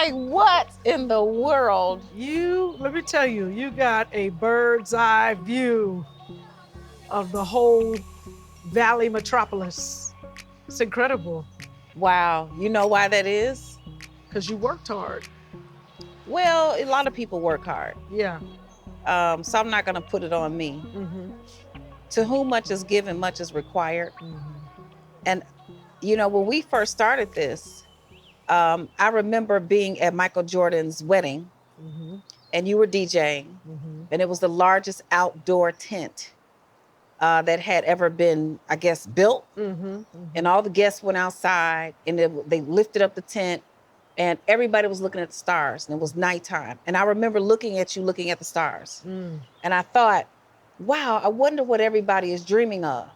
like, what in the world? Let me tell you, you got a bird's eye view of the whole Valley metropolis. It's incredible Wow. You know why that is? because you worked hard. Well, a lot of people work hard. Yeah. So I'm not going to put it on me. Mm-hmm. To whom much is given, much is required. Mm-hmm. And, when we first started this, I remember being at Michael Jordan's wedding Mm-hmm. and you were DJing, Mm-hmm. and it was the largest outdoor tent that had ever been, I guess, built. Mm-hmm. And Mm-hmm. all the guests went outside and they lifted up the tent and everybody was looking at the stars and it was nighttime. And I remember looking at you, looking at the stars. Mm. And I thought, wow, I wonder what everybody is dreaming of.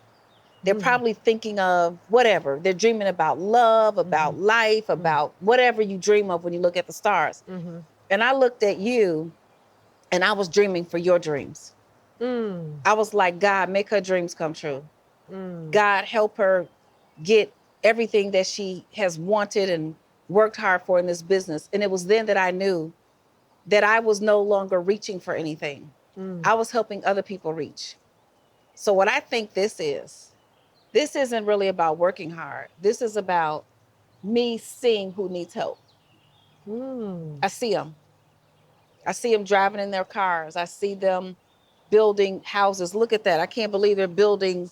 They're Mm-hmm. probably thinking of whatever. They're dreaming about love, about life, about whatever you dream of when you look at the stars. Mm-hmm. And I looked at you and I was dreaming for your dreams. Mm. I was like, God, make her dreams come true. Mm. God, help her get everything that she has wanted and worked hard for in this business. And it was then that I knew that I was no longer reaching for anything. Mm. I was helping other people reach. So what I think this isn't really about working hard. This is about me seeing who needs help. Mm. I see them. I see them driving in their cars. I see them building houses. Look at that. I can't believe they're building.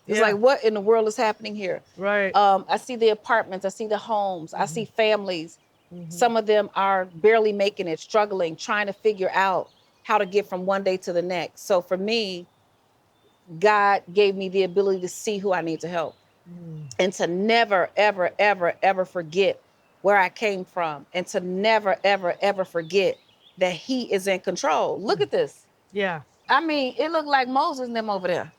It's Yeah. like, what in the world is happening here? Right. I see the apartments. I see the homes. I see families. Mm-hmm. Some of them are barely making it, struggling, trying to figure out how to get from one day to the next. So for me, God gave me the ability to see who I need to help Mm. and to never, ever, ever, ever forget where I came from and to never, ever, ever forget that He is in control. Look at this. Yeah. I mean, it looked like Moses and them over there.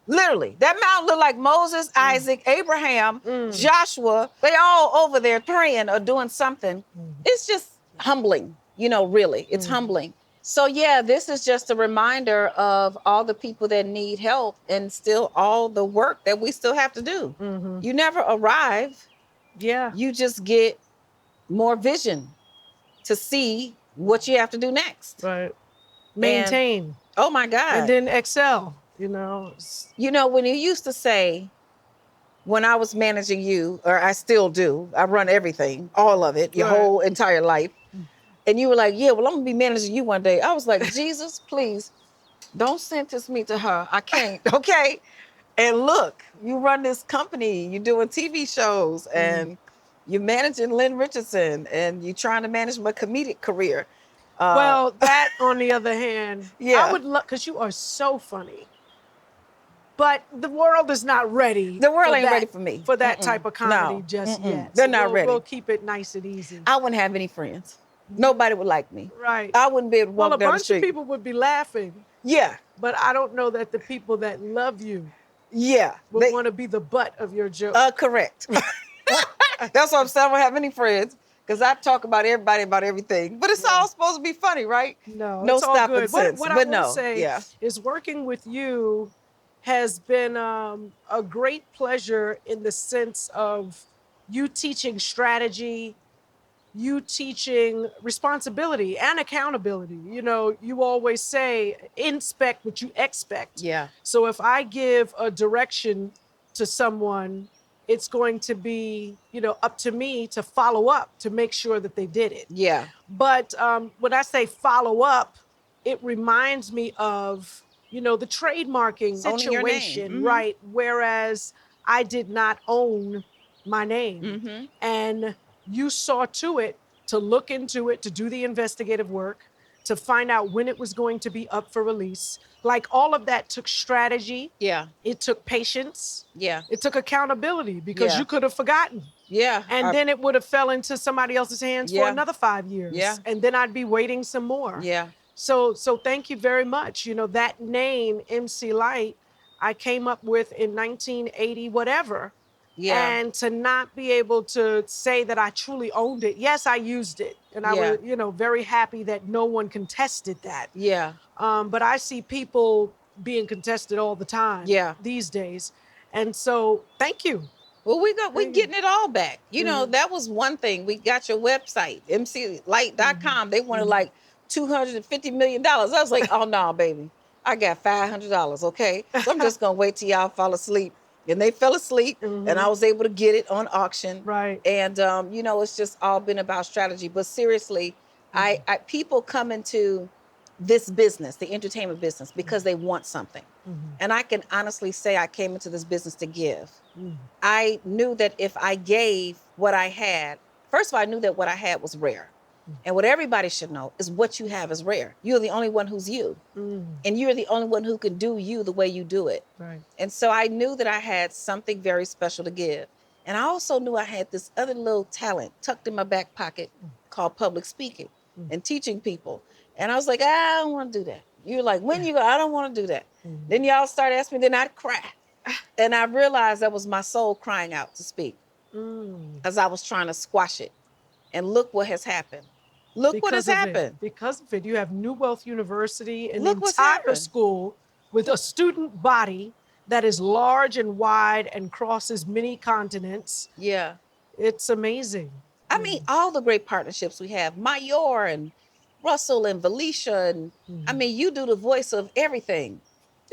Literally, that mountain looked like Moses, Isaac, Abraham, Joshua. They all over there praying or doing something. It's just humbling, really. It's humbling. So yeah, this is just a reminder of all the people that need help and still all the work that we still have to do. Mm-hmm. You never arrive. Yeah. You just get more vision to see what you have to do next. Right. Maintain. Oh my God. And then excel, When you used to say, when I was managing you, or I still do, I run everything, all of it, your Right. whole entire life. And you were like, yeah, well, I'm gonna be managing you one day. I was like, Jesus, please, don't sentence me to her. I can't, okay? And look, you run this company, you're doing TV shows, and you're managing Lynn Richardson, and you're trying to manage my comedic career. Well, that on the other hand, Yeah. I would love, because you are so funny. But the world is not ready. The world ain't ready for me. For that type of comedy just yet. They're not ready. We'll keep it nice and easy. I wouldn't have any friends. Nobody would like me. Right. I wouldn't be able to walk Well, a down the bunch street. of people would be laughing, Yeah, but I don't know that the people that love you yeah. would want to be the butt of your joke. Correct. That's why I'm saying I don't have any friends, because I talk about everybody about everything. But it's all supposed to be funny, right? No, No it's all stopping good. sense. What But I will no, say yeah. is working with you has been a great pleasure in the sense of you teaching strategy, you teaching responsibility and accountability. You always say, inspect what you expect. Yeah. So if I give a direction to someone, it's going to be, up to me to follow up to make sure that they did it. Yeah. But when I say follow up, it reminds me of, the trademarking Owning your name. situation, right? Whereas I did not own my name. Mm-hmm. And you saw to it to look into it, to do the investigative work, to find out when it was going to be up for release. Like all of that took strategy. Yeah. It took patience. Yeah. It took accountability because Yeah. you could have forgotten. Yeah. And then it would have fell into somebody else's hands for Yeah. another 5 years. Yeah. And then I'd be waiting some more. Yeah. So thank you very much. That name, MC Lyte, I came up with in 1980, whatever. Yeah. And to not be able to say that I truly owned it. Yes, I used it. And I was, very happy that no one contested that. Yeah. But I see people being contested all the time Yeah. these days. And so thank you. Well, we There you getting it all back. You know, Mhm. that was one thing. We got your website, mclight.com. They wanted like $250 million. I was like, oh no, baby. I got $500, okay? So I'm just gonna wait till y'all fall asleep. And they fell asleep, and I was able to get it on auction. Right. And you know, it's just all been about strategy. But seriously, I people come into this business, the entertainment business, because they want something. And I can honestly say I came into this business to give. I knew that if I gave what I had, first of all, I knew that what I had was rare. And what everybody should know is what you have is rare. You're the only one who's you. And you're the only one who can do you the way you do it. Right. And so I knew that I had something very special to give. And I also knew I had this other little talent tucked in my back pocket called public speaking and teaching people. And I was like, I don't want to do that. You're like, when you go, I don't want to do that. Then y'all start asking me, then I'd cry. And I realized that was my soul crying out to speak because I was trying to squash it. And look what has happened. Look what has happened. Because of it, you have New Wealth University, an Look what's entire happened. school with a student body that is large and wide and crosses many continents. Yeah. It's amazing. I mean, all the great partnerships we have, Mayor and Russell and Valicia. And I mean, you do the voice of everything.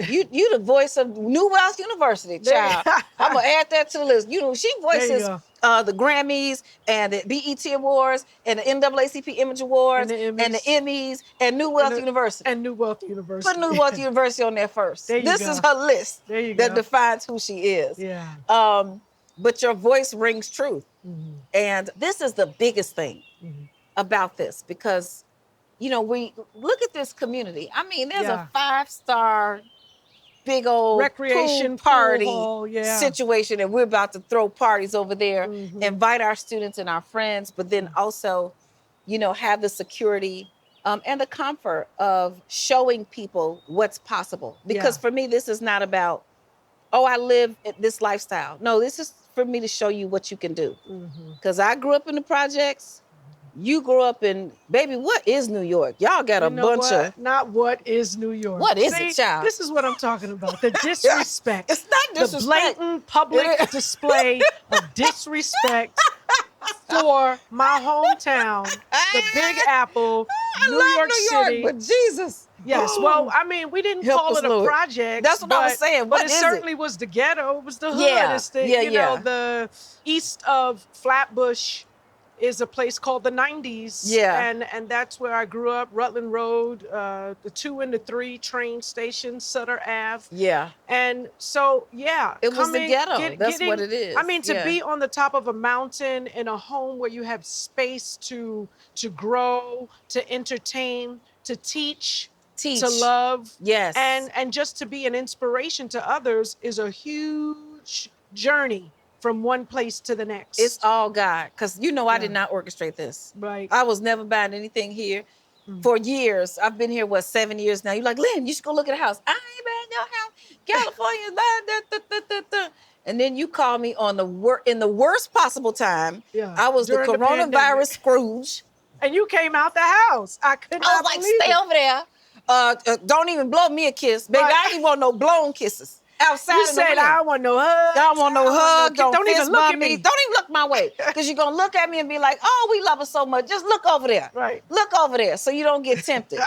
You the voice of New Wealth University, child. I'm gonna add that to the list. You know, she voices the Grammys and the BET Awards and the NAACP Image Awards and the Emmys and New Wealth University. And New Wealth University. Put New Wealth University on there first. This is her list that defines who she is. Yeah. But your voice rings truth. And this is the biggest thing about this because, you know, we look at this community. I mean, there's a 5-star big old recreation pool party hall, situation, and we're about to throw parties over there, invite our students and our friends, but then also, you know, have the security and the comfort of showing people what's possible. Because for me, this is not about, oh, I live this lifestyle. No, this is for me to show you what you can do. Because I grew up in the projects. You grew up in, baby, what is New York? Y'all got a bunch of... Not what is New York. What is it, child? This is what I'm talking about. The disrespect. It's not disrespect. The blatant public display of disrespect for my hometown, the Big Apple, New York City. But Jesus. Yes, well, I mean, we didn't call it a project. That's what I was saying. But it certainly was the ghetto. It was the hood. It's the, you know, the east of Flatbush is a place called the 90s. Yeah. And that's where I grew up, Rutland Road, the 2 and the 3 train station, Sutter Ave. Yeah. And so, yeah. It was the ghetto. That's what it is. I mean, to be on the top of a mountain in a home where you have space to grow, to entertain, to teach, to love. Yes. And just to be an inspiration to others is a huge journey from one place to the next. It's all God. Because, you know, I did not orchestrate this. Right. I was never buying anything here for years. I've been here, 7 years now. You're like, Lynn, you should go look at a house. I ain't buying your house. California. And then you call me on in the worst possible time. Yeah. I was During the coronavirus Scrooge. And you came out the house. I could not I was like, stay over there. Don't even blow me a kiss. Baby, I didn't want no blown kisses. Outside you said, I don't want no hug. I don't want no hug. Don't even look at me. Don't even look my way. Because you're going to look at me and be like, oh, we love her so much. Just look over there. Right. Look over there so you don't get tempted.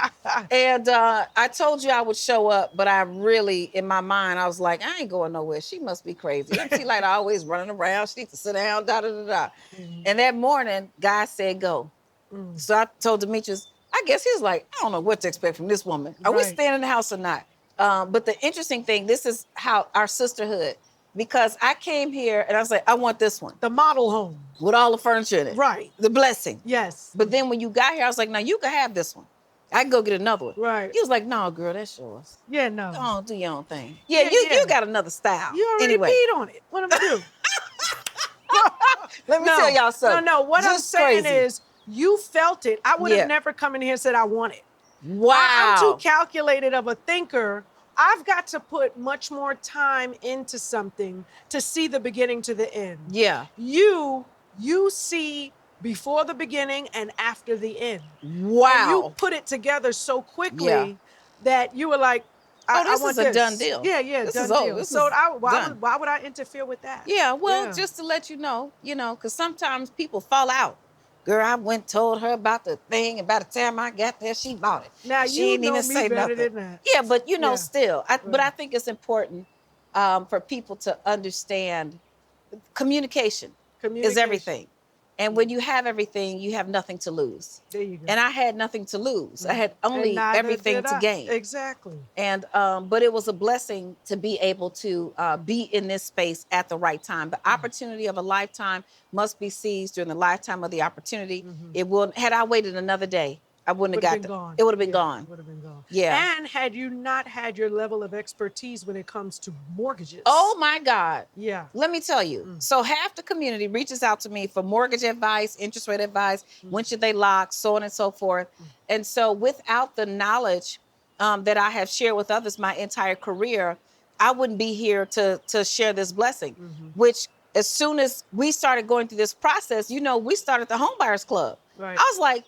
And I told you I would show up, but I really, in my mind, I was like, I ain't going nowhere. She must be crazy. MC Lyte always running around. She needs to sit down, da-da-da-da. And that morning, God said go. So I told Demetrius, I guess he was like, I don't know what to expect from this woman. Are we staying in the house or not? But the interesting thing, this is how our sisterhood, because I came here and I was like, I want this one. The model home. With all the furniture in it. Right. The blessing. Yes. But then when you got here, I was like, no, you can have this one. I can go get another one. Right. He was like, no, girl, that's yours. Yeah, no. Go on, do your own thing. Yeah, you got another style. You already peed on it. What am I do? Let me tell y'all something. No, what I'm saying is, you felt it. I would have never come in here and said I want it. Wow. I'm too calculated of a thinker. I've got to put much more time into something to see the beginning to the end. Yeah. You see before the beginning and after the end. Wow. And you put it together so quickly that you were like, Oh, I this want is a done this. deal. Yeah, yeah, This done is deal. this So is done. why would I interfere with that? Yeah, well, Yeah. just to let you know, because sometimes people fall out. Girl, I went and told her about the thing, and by the time I got there, she bought it. Now And she you didn't know even me say better nothing. than that. Yeah, but Yeah. still, but Right. I think it's important for people to understand communication is Communication. everything. And when you have everything, you have nothing to lose. There you go. And I had nothing to lose. I had And only neither everything did to I. gain. Exactly. And but it was a blessing to be able to be in this space at the right time. The opportunity of a lifetime must be seized during the lifetime of the opportunity. It will. Had I waited another day, I wouldn't Would have have got been gone. it. Would have been Yeah, gone. would have been gone. Yeah. And had you not had your level of expertise when it comes to mortgages. Oh my God. Yeah. Let me tell you. So half the community reaches out to me for mortgage advice, interest rate advice, when should they lock, so on and so forth. And so without the knowledge that I have shared with others my entire career, I wouldn't be here to share this blessing, which as soon as we started going through this process, we started the Home Buyers Club. Right. I was like,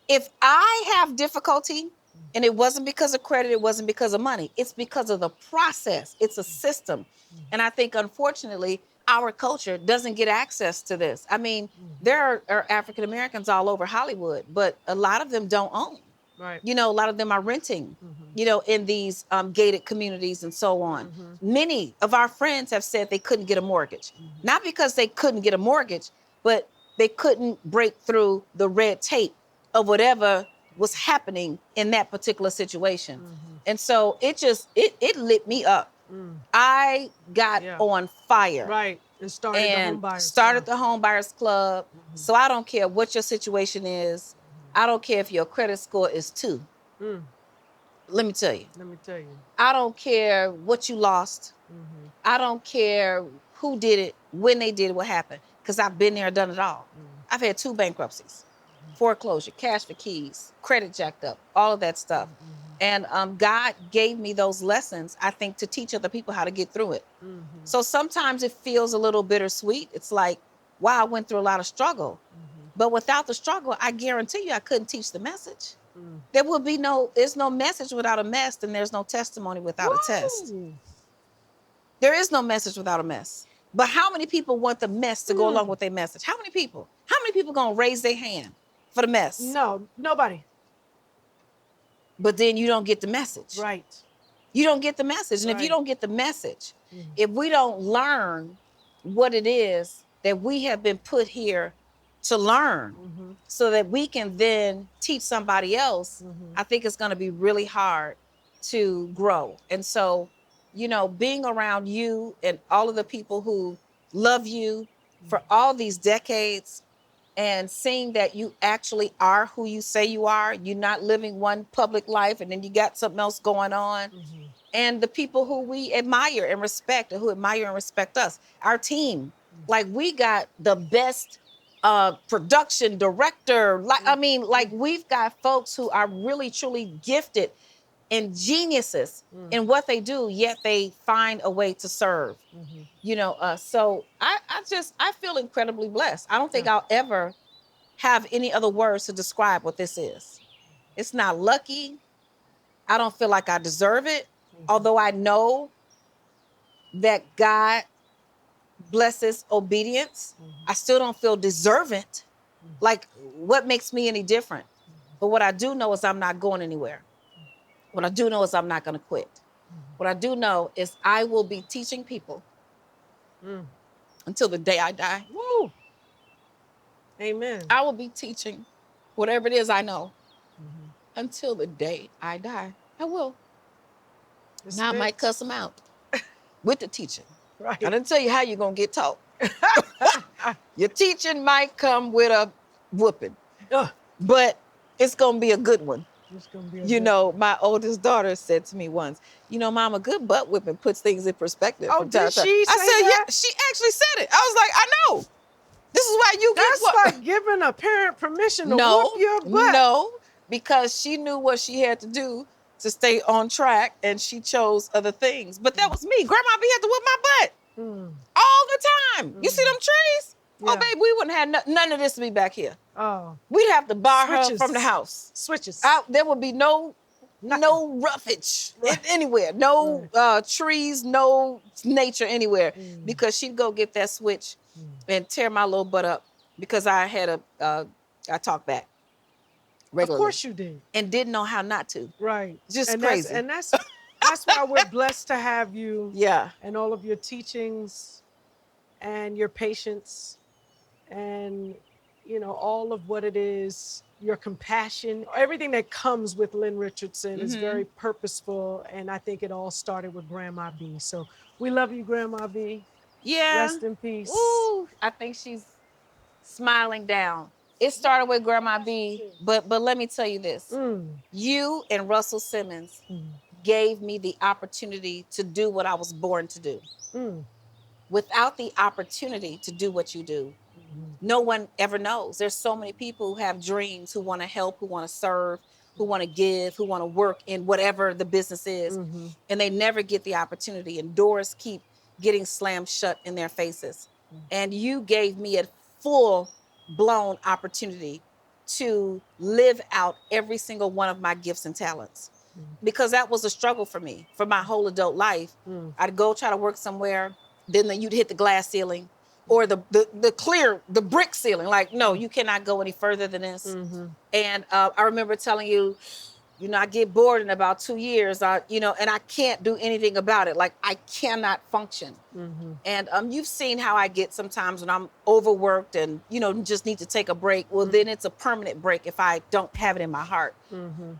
if I have difficulty, and it wasn't because of credit, it wasn't because of money, it's because of the process. It's a system. And I think, unfortunately, our culture doesn't get access to this. I mean, there are African Americans all over Hollywood, but a lot of them don't own. Right. A lot of them are renting, in these gated communities and so on. Many of our friends have said they couldn't get a mortgage, not because they couldn't get a mortgage, but they couldn't break through the red tape of whatever was happening in that particular situation. And so it lit me up. I got on fire. Right. And started the Home Buyers started Club. the Home Buyers Club. So I don't care what your situation is. I don't care if your credit score is 2. Let me tell you. Let me tell you. I don't care what you lost. I don't care who did it, when they did it, what happened, because I've been there, done it all. I've had 2 bankruptcies, foreclosure, cash for keys, credit jacked up, all of that stuff. And God gave me those lessons, I think, to teach other people how to get through it. So sometimes it feels a little bittersweet. It's like, wow, I went through a lot of struggle. But without the struggle, I guarantee you I couldn't teach the message. There's no message without a mess, and there's no testimony without a test. There is no message without a mess. But how many people want the mess to go along with their message? How many people? How many people gonna raise their hand for the mess? No, nobody. But then you don't get the message. Right. You don't get the message. And if you don't get the message, if we don't learn what it is that we have been put here to learn, so that we can then teach somebody else, I think it's going to be really hard to grow. And so, being around you and all of the people who love you for all these decades, and seeing that you actually are who you say you are, you're not living one public life and then you got something else going on. And the people who we admire and respect, and who admire and respect us, our team, like we got the best production director. Like we've got folks who are really truly gifted and geniuses in what they do, yet they find a way to serve. So I feel incredibly blessed. I don't think I'll ever have any other words to describe what this is. It's not lucky. I don't feel like I deserve it, although I know that God blesses obedience. I still don't feel deserving. Like, what makes me any different? But what I do know is I'm not going anywhere. What I do know is I'm not going to quit. What I do know is I will be teaching people until the day I die. Woo. Amen. I will be teaching whatever it is I know until the day I die. I will. Now I might cuss them out with the teaching. Right. I didn't tell you how you're going to get taught. Your teaching might come with a whooping, but it's going to be a good one. It's gonna be My oldest daughter said to me once, Mom, a good butt whipping puts things in perspective. Oh, from time did to time. she I say said, that? yeah, she actually said it. I was like, I know. This is why you That's get like giving a parent permission to whoop your butt. No, because she knew what she had to do to stay on track, and she chose other things. But that was me. Grandma B had to whip my butt all the time. You see them trees? Yeah. Oh, babe, we wouldn't have none of this to be back here. Oh. We'd have to bar her Switches. from the house. Switches. There would be no no roughage Right. anywhere, no trees, no nature anywhere, because she'd go get that switch and tear my little butt up because I had I talked back Of regularly course you did. and didn't know how not to. Right. Just And crazy. that's why we're blessed to have you Yeah. and all of your teachings and your patience and all of what it is, your compassion, everything that comes with Lynn Richardson is very purposeful, and I think it all started with Grandma B. So we love you, Grandma B. Yeah. Rest in peace. Ooh, I think she's smiling down. It started with Grandma B, but let me tell you this. You and Russell Simmons gave me the opportunity to do what I was born to do. Without the opportunity to do what you do, no one ever knows. There's so many people who have dreams, who want to help, who want to serve, who want to give, who want to work in whatever the business is, and they never get the opportunity, and doors keep getting slammed shut in their faces. And you gave me a full-blown opportunity to live out every single one of my gifts and talents, because that was a struggle for me for my whole adult life. I'd go try to work somewhere, then you'd hit the glass ceiling or the brick ceiling. Like, no, you cannot go any further than this. And I remember telling you, I get bored in about 2 years, and I can't do anything about it. Like, I cannot function. And you've seen how I get sometimes when I'm overworked and, just need to take a break. Well, then it's a permanent break if I don't have it in my heart.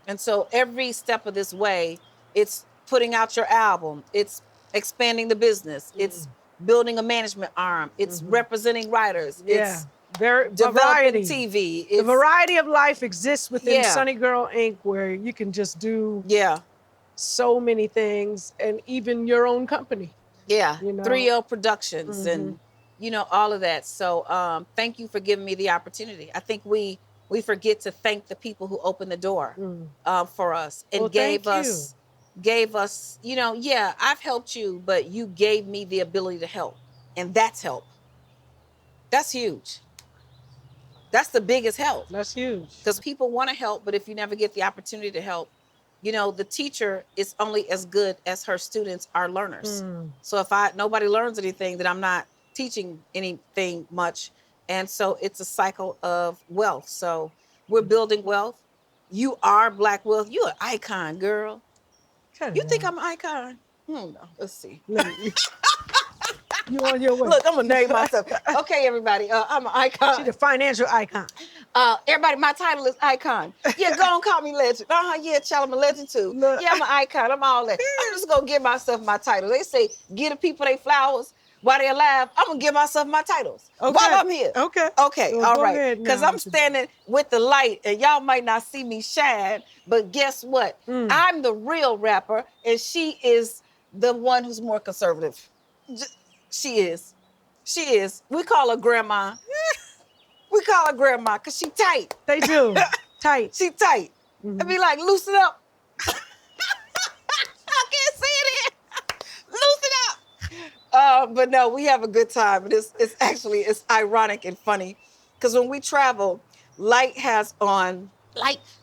And so every step of this way, it's putting out your album, it's expanding the business, it's building a management arm, it's representing writers, it's developing TV. The variety of life exists within Sunny Girl Inc., where you can just do so many things, and even your own company. 3L Productions and all of that. So thank you for giving me the opportunity. I think we forget to thank the people who opened the door for us and gave us, I've helped you, but you gave me the ability to help. And that's help. That's huge. That's the biggest help. That's huge. Because people want to help, but if you never get the opportunity to help, the teacher is only as good as her students are learners. So if nobody learns anything, then I'm not teaching anything much. And so it's a cycle of wealth. So we're building wealth. You are Black wealth. You're an icon, girl. You think I'm an icon? No. Let's see. You on your way. Look, I'm gonna name myself. Okay, everybody. I'm an icon. She's a financial icon. Everybody, my title is icon. Yeah, go on, call me legend. Yeah, child, I'm a legend too. Look. Yeah, I'm an icon. I'm all that. I'm just gonna give myself my title. They say, give the people their flowers while they're alive. I'm gonna give myself my titles while I'm here. Okay. Well, all right. Because I'm standing with the light, and y'all might not see me shine, but guess what? I'm the real rapper, and she is the one who's more conservative. She is. We call her grandma. We call her grandma because she tight. They do. Tight. She tight. And be like, loosen up. I can't say it here. Loosen up. But no, we have a good time. And it's ironic and funny. Because when we travel, Lyte has on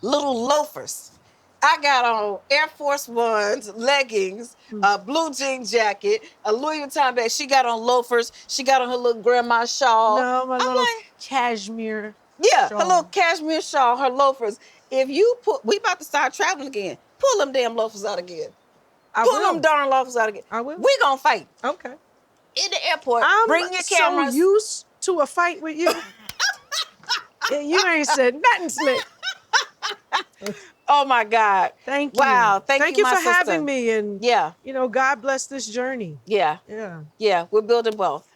little loafers. I got on Air Force Ones, leggings, a blue jean jacket, a Louis Vuitton bag. She got on loafers. She got on her little grandma shawl. No, my little cashmere shawl. Her little cashmere shawl, her loafers. If you we about to start traveling again. Pull them damn loafers out again. Pull them darn loafers out again. I will. We gonna fight. Okay. In the airport, bring your cameras. I'm so used to a fight with you. You ain't said nothing slick. Oh my God. Thank you. Wow. Thank you, for my sister. having me. And God bless this journey. Yeah. We're building wealth.